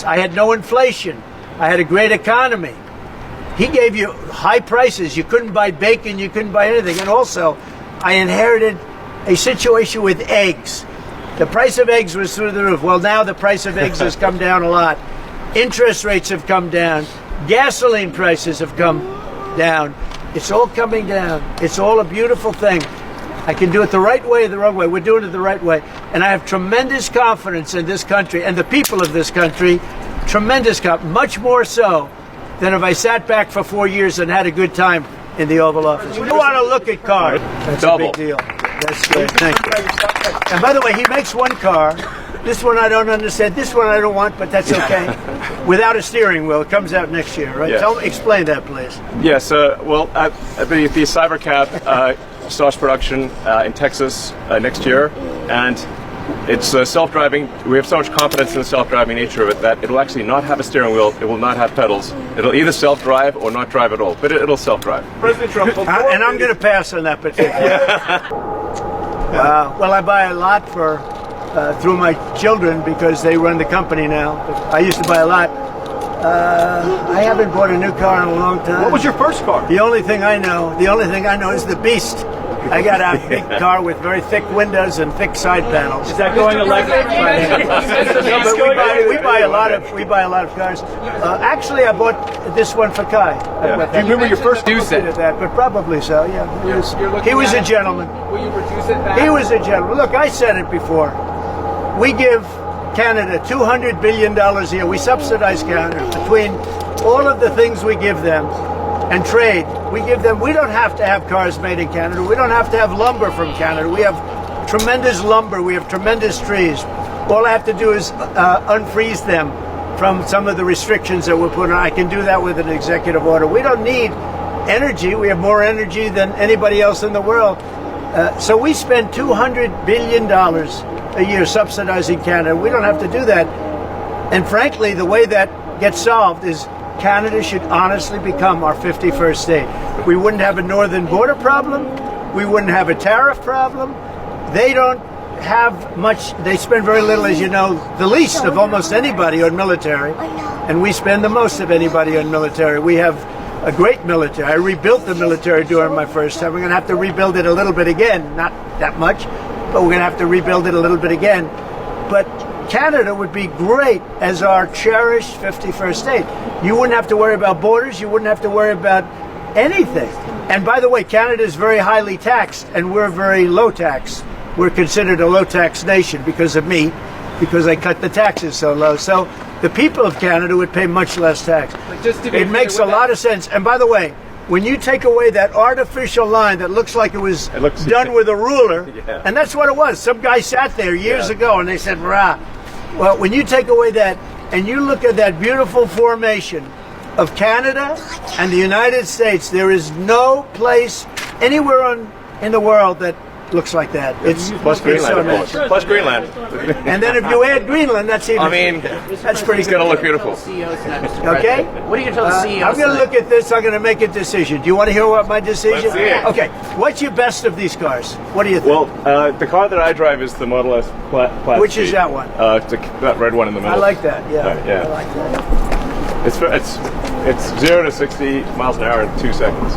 I had no inflation. I had a great economy. He gave you high prices. You couldn't buy bacon. You couldn't buy anything. And also, I inherited a situation with eggs. The price of eggs was through the roof. Well, now the price of eggs has come down a lot. Interest rates have come down. Gasoline prices have come down. It's all coming down. It's all a beautiful thing. I can do it the right way or the wrong way. We're doing it the right way. And I have tremendous confidence in this country and the people of this country. Tremendous confidence, much more so than if I sat back for 4 years and had a good time in the Oval Office. You want to look at cars. That's a big deal. That's good. Thank you. And by the way, he makes one car. This one I don't understand. This one I don't want, but that's okay. Without a steering wheel. It comes out next year, right? Yes. Explain that, please. Yes. Well, the Cybercab starts production in Texas next year, and it's self-driving. We have so much confidence in the self-driving nature of it that it'll actually not have a steering wheel. It will not have pedals. It'll either self-drive or not drive at all, but it'll self-drive. President Trump. And I'm going to pass on that particular. Well, I buy a lot for through my children because they run the company now. I used to buy a lot. I haven't bought a new car in a long time. What was your first car? The only thing I know is the Beast. I got a big car with very thick windows and thick side panels. Is that going electric? we buy a lot of cars. Actually, I bought this one for Kai. Do you remember your first at that? But probably so. Yeah, he was a gentleman. Will you reduce it back? He was a gentleman. Look, I said it before. We give Canada $200 billion a year. We subsidize Canada between all of the things we give them and trade. We give them. We don't have to have cars made in Canada. We don't have to have lumber from Canada. We have tremendous lumber. We have tremendous trees. All I have to do is unfreeze them from some of the restrictions that we're putting on. I can do that with an executive order. We don't need energy. We have more energy than anybody else in the world. So we spend $200 billion a year subsidizing Canada. We don't have to do that. And frankly, the way that gets solved is Canada should honestly become our 51st state. We wouldn't have a northern border problem. We wouldn't have a tariff problem. They don't have much. They spend very little, as you know, the least of almost anybody on military. And we spend the most of anybody on military. We have a great military. I rebuilt the military during my first time. We're going to have to rebuild it a little bit again. Not that much, but we're going to have to rebuild it a little bit again. But Canada would be great as our cherished 51st state. You wouldn't have to worry about borders. You wouldn't have to worry about anything. And by the way, Canada is very highly taxed, and we're very low tax. We're considered a low tax nation because of me, because I cut the taxes so low. So the people of Canada would pay much less tax. It makes a lot of sense. And by the way, when you take away that artificial line that looks like it was done with a ruler, and that's what it was. Some guy sat there years ago and they said, rah. Well, when you take away that and you look at that beautiful formation of Canada and the United States, there is no place anywhere in the world that looks like that. It's plus Greenland, of course. Plus Greenland. And then if you add Greenland, that's even. I mean, that's pretty. It's going to look beautiful. Okay. What are you going to tell the CEO? I'm going to look at this. I'm going to make a decision. Do you want to hear what my decision? Let's see it. Okay. What's your best of these cars? What do you think? Well, the car that I drive is the Model S Plaid. Which is that one? That red one in the middle. I like that. Yeah. Yeah. I like that. It's 0 to 60 miles an hour in 2 seconds.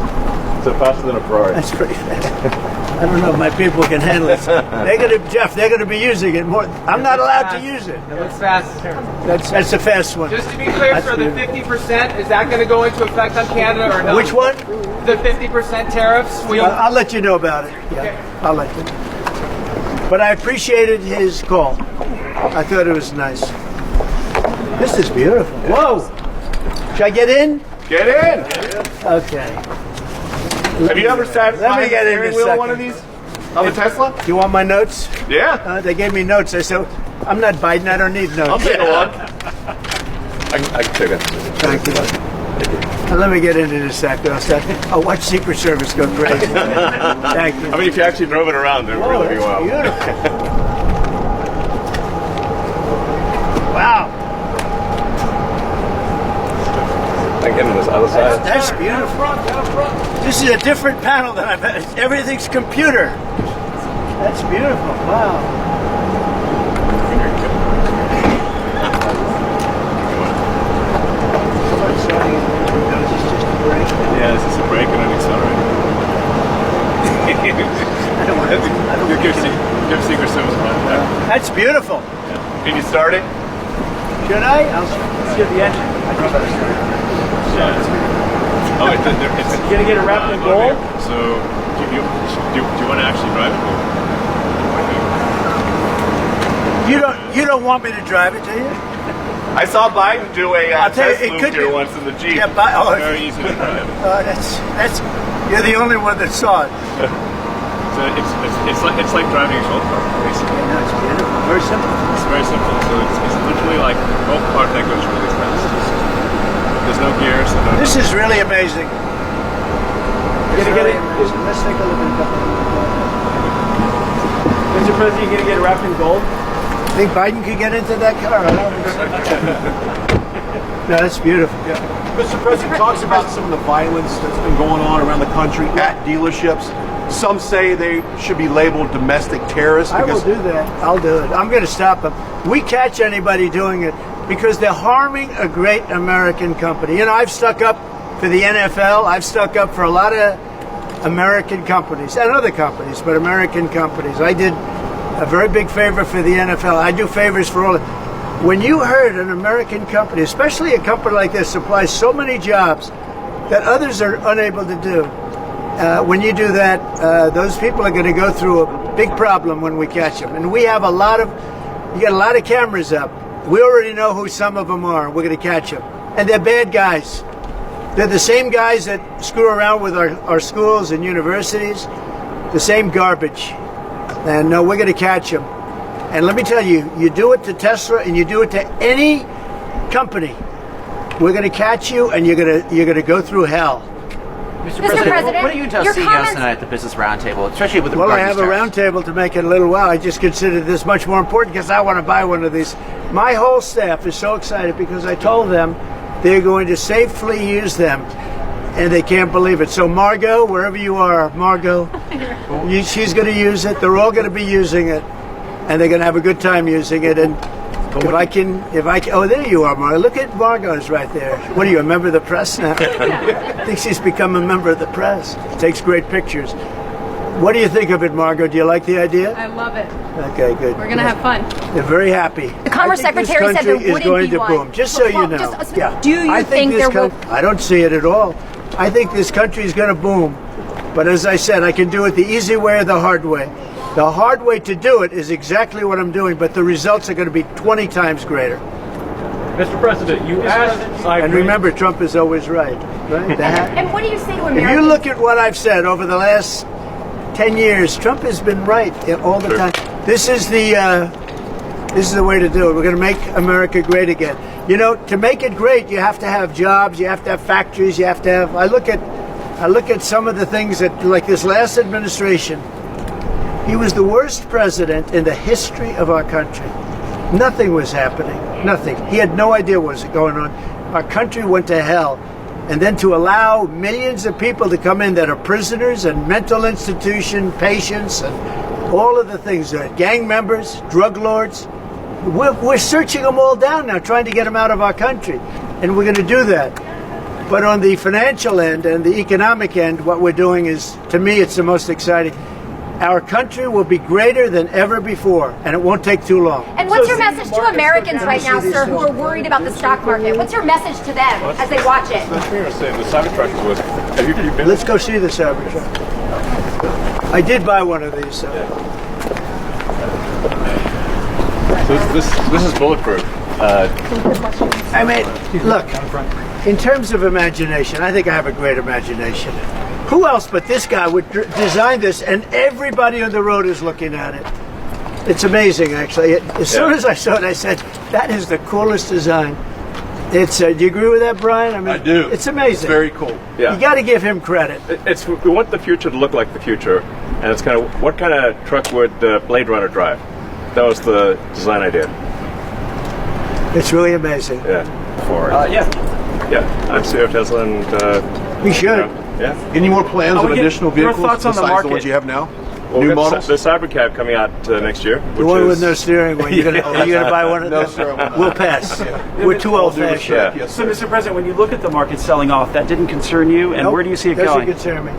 So faster than a Ferrari. That's pretty fast. I don't know if my people can handle it. They're going to be using it more. I'm not allowed to use it. It looks fast. That's a fast one. Just to be clear, sir, the 50%, is that going to go into effect on Canada or not? Which one? The 50% tariffs? I'll let you know about it. Yeah, okay. I'll let you know. But I appreciated his call. I thought it was nice. This is beautiful. Whoa! Should I get in? Get in! Okay. Have you ever sat behind the steering wheel of one of these? Of a Tesla? You want my notes? Yeah. They gave me notes. I said, I'm not Biden. I don't need notes. I'll take one. I can take it. Thank you. Let me get into this sector. I'll watch Secret Service go crazy. Thank you. I mean, if you actually drove it around, it would really be wild. Beautiful. Wow. I can get on this other side. That's beautiful. This is a different panel than I've had. Everything's computer. That's beautiful. Wow. start it? Should I? Let's get the engine. Oh, it's Gonna get it wrapped in gold? So, do you want to actually drive it? You don't want me to drive it, do you? I saw Biden do a I'll tell you, test it loop could here be- once in the Jeep. Yeah, Very easy to drive. That's you're the only one that saw it. So it's like driving a golf cart, basically. No, it's beautiful. Very simple. It's very simple. So it's literally like a golf cart that goes really fast. There's no gears. No This is really amazing. Gonna get it. Let's take a look at it. Mr. President, you gonna get it wrapped in gold? Think Biden could get into that car? I don't think so. No, that's beautiful. Mr. President talks about some of the violence that's been going on around the country at dealerships. Some say they should be labeled domestic terrorists. I will do that. I'll do it. I'm going to stop them. We catch anybody doing it because they're harming a great American company. You know, I've stuck up for the NFL. I've stuck up for a lot of American companies and other companies, but American companies. I did a very big favor for the NFL. I do favors for all. When you heard an American company, especially a company like this, supplies so many jobs that others are unable to do, when you do that, those people are going to go through a big problem when we catch them. And we have you got a lot of cameras up. We already know who some of them are. We're going to catch them. And they're bad guys. They're the same guys that screw around with our schools and universities, the same garbage. And no, we're going to catch them. And let me tell you, you do it to Tesla and you do it to any company, we're going to catch you and you're going to go through hell. Mr. President, what do you tell your CEOs comments- tonight at the Business Roundtable, especially with the Well, I regard have to a these roundtable to make it a little while. I just consider this much more important because I want to buy one of these. My whole staff is so excited because I told them they're going to safely use them, and they can't believe it. So Margot, wherever you are, Margot, she's going to use it. They're all going to be using it, and they're going to have a good time using it. And if I can, oh, there you are, Margot. Look at Margot's right there. What are you, a member of the press now? I think she's become a member of the press. Takes great pictures. What do you think of it, Margot? Do you like the idea? I love it. Okay, good. We're gonna have fun. They're very happy. The Commerce I think this Secretary said there country is wouldn't going be to one. boom. Just so you Well, know. do you think this there will? I don't see it at all. I think this country is going to boom. But as I said, I can do it the easy way or the hard way. The hard way to do it is exactly what I'm doing, but the results are going to be 20 times greater. Mr. President, you asked. And remember, Trump is always right. Right? And what do you say to If Americans? you look at what I've said over the last 10 years, Trump has been right all the time. This is the way to do it. We're going to make America great again. You know, to make it great, you have to have jobs, you have to have factories, you have to have. I look at some of the things that, like this last administration, he was the worst president in the history of our country. Nothing was happening. Nothing. He had no idea what was going on. Our country went to hell. And then to allow millions of people to come in that are prisoners and mental institution patients and all of the things, gang members, drug lords, we're searching them all down now, trying to get them out of our country. And we're going to do that. But on the financial end and the economic end, what we're doing is, to me, it's the most exciting. Our country will be greater than ever before, and it won't take too long. And what's your message to Americans right now, sir, who are worried about the stock market? What's your message to them as they watch it? That's what you're saying. The Cybertruck was. Have you been? Let's go see the Cybertruck. I did buy one of these. So this is bulletproof. I mean, look, in terms of imagination, I think I have a great imagination. Who else but this guy would design this, and everybody on the road is looking at it? It's amazing, actually. As soon as I saw it, I said, that is the coolest design. It's. Do you agree with that, Brian? I mean, I do. It's amazing. It's very cool. Yeah. You got to give him credit. We want the future to look like the future, and it's kind of what kind of truck would Blade Runner drive? That was the design idea. It's really amazing. Yeah. For yeah. I'm CEO of Tesla, and We should. yeah. Any more plans Oh, of we get additional your vehicles thoughts on the besides market. the ones you have now? Well, New we got models? the Cybercab coming out next year. The one with no steering wheel. You're gonna buy one of No, those? sir, I will not. We'll pass. We're too old fashioned. Yeah. Yes, So, sir. Mr. President, when you look at the market selling off, that didn't concern you, and where do you see it Doesn't going? concern me.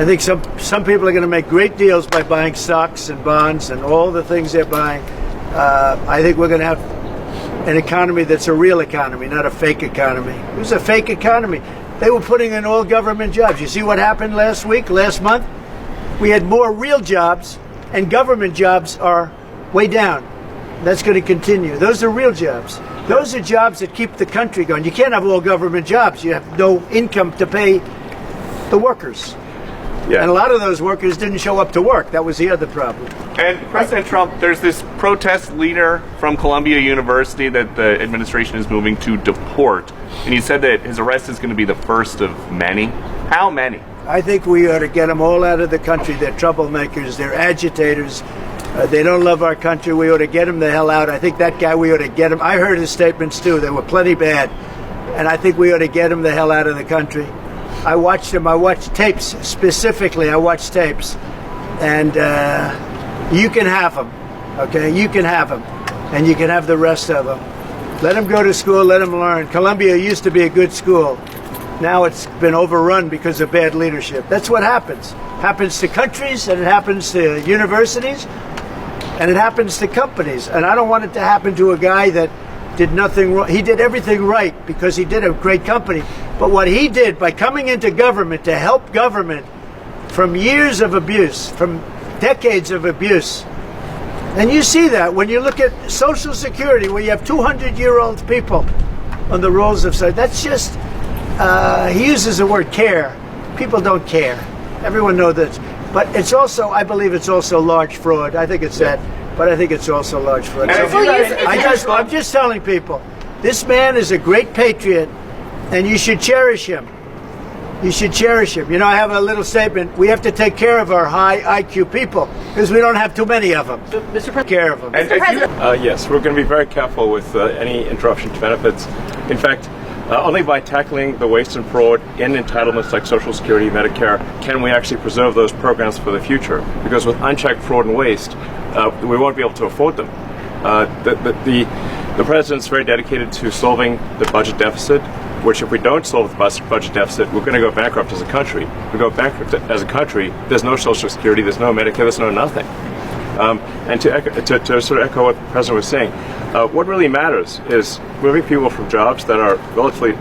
I think some people are going to make great deals by buying stocks and bonds and all the things they're buying. I think we're going to have an economy that's a real economy, not a fake economy. It was a fake economy. They were putting in all government jobs. You see what happened last month? We had more real jobs, and government jobs are way down. That's going to continue. Those are real jobs. Those are jobs that keep the country going. You can't have all government jobs. You have no income to pay the workers. Yeah. And a lot of those workers didn't show up to work. That was the other problem. And President Trump, there's this protest leader from Columbia University that the administration is moving to deport. And he said that his arrest is going to be the first of many. How many? I think we ought to get them all out of the country. They're troublemakers. They're agitators. They don't love our country. We ought to get them the hell out. I think that guy, we ought to get him. I heard his statements too. They were plenty bad. And I think we ought to get him the hell out of the country. I watched him. I watched tapes specifically. I watched tapes. And you can have them. Okay? You can have them. And you can have the rest of them. Let them go to school. Let them learn. Columbia used to be a good school. Now it's been overrun because of bad leadership. That's what happens. Happens to countries, and it happens to universities, and it happens to companies. And I don't want it to happen to a guy that did nothing wrong. He did everything right because he did a great company. But what he did by coming into government to help government from years of abuse, from decades of abuse, and you see that when you look at Social Security, where you have 200-year-old people on the rolls of Social. That's just, he uses the word care. People don't care. Everyone knows that. But it's also, I believe it's also large fraud. I think it's that. But I think it's also large fraud. So I'm just telling people, this man is a great patriot, and you should cherish him. You should cherish him. You know, I have a little statement. We have to take care of our high IQ people because we don't have too many of them. So, Mr. President, Care of them. Yes, we're going to be very careful with any interruption to benefits. In fact, only by tackling the waste and fraud in entitlements like Social Security, Medicare, can we actually preserve those programs for the future. Because with unchecked fraud and waste, we won't be able to afford them. The president's very dedicated to solving the budget deficit, which if we don't solve the budget deficit, we're going to go bankrupt as a country. If we go bankrupt as a country, there's no Social Security, there's no Medicare, there's no nothing. And to sort of echo what the president was saying, what really matters is moving people from jobs that are relatively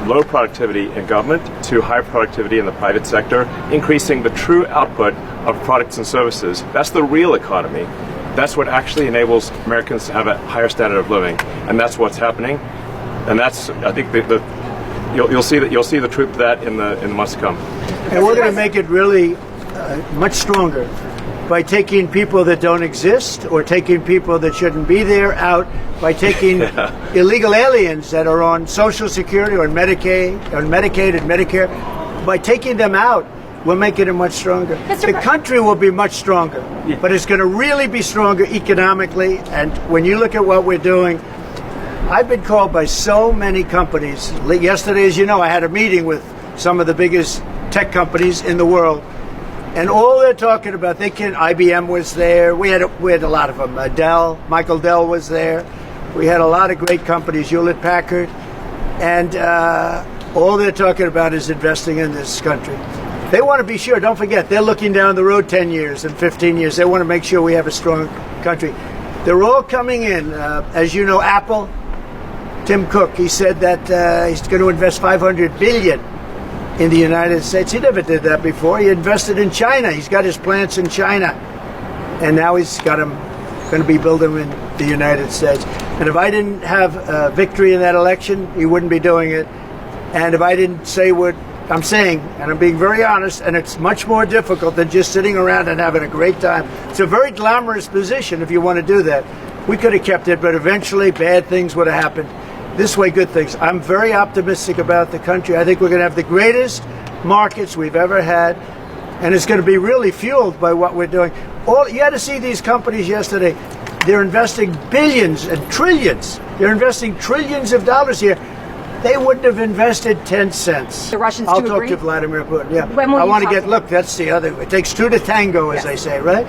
low productivity in government to high productivity in the private sector, increasing the true output of products and services. That's the real economy. That's what actually enables Americans to have a higher standard of living, and that's what's happening. And that's, I think, you'll see the truth of that in the months to come. And we're going to make it really much stronger by taking people that don't exist or taking people that shouldn't be there out, by taking illegal aliens that are on Social Security or Medicaid and Medicare, by taking them out. We're making it much stronger. The country will be much stronger, but it's going to really be stronger economically. And when you look at what we're doing, I've been called by so many companies. Yesterday, as you know, I had a meeting with some of the biggest tech companies in the world. And all they're talking about, IBM was there. We had a lot of them. Michael Dell was there. We had a lot of great companies, Hewlett Packard. And all they're talking about is investing in this country. They want to be sure, don't forget, they're looking down the road 10 years and 15 years. They want to make sure we have a strong country. They're all coming in. As you know, Apple, Tim Cook, he said that he's going to invest $500 billion in the United States. He never did that before. He invested in China. He's got his plants in China. And now he's got them going to be building in the United States. And if I didn't have victory in that election, he wouldn't be doing it. And if I didn't say what I'm saying, and I'm being very honest, and it's much more difficult than just sitting around and having a great time. It's a very glamorous position if you want to do that. We could have kept it, but eventually bad things would have happened. This way, good things. I'm very optimistic about the country. I think we're going to have the greatest markets we've ever had, and it's going to be really fueled by what we're doing. You had to see these companies yesterday. They're investing billions and trillions. They're investing trillions of dollars here. They wouldn't have invested 10 cents. The Russians I'll do talk agree? to Vladimir Putin. Yeah, When will I you want to talk get. to him? Look, that's the other. It takes two to tango, as they say, right?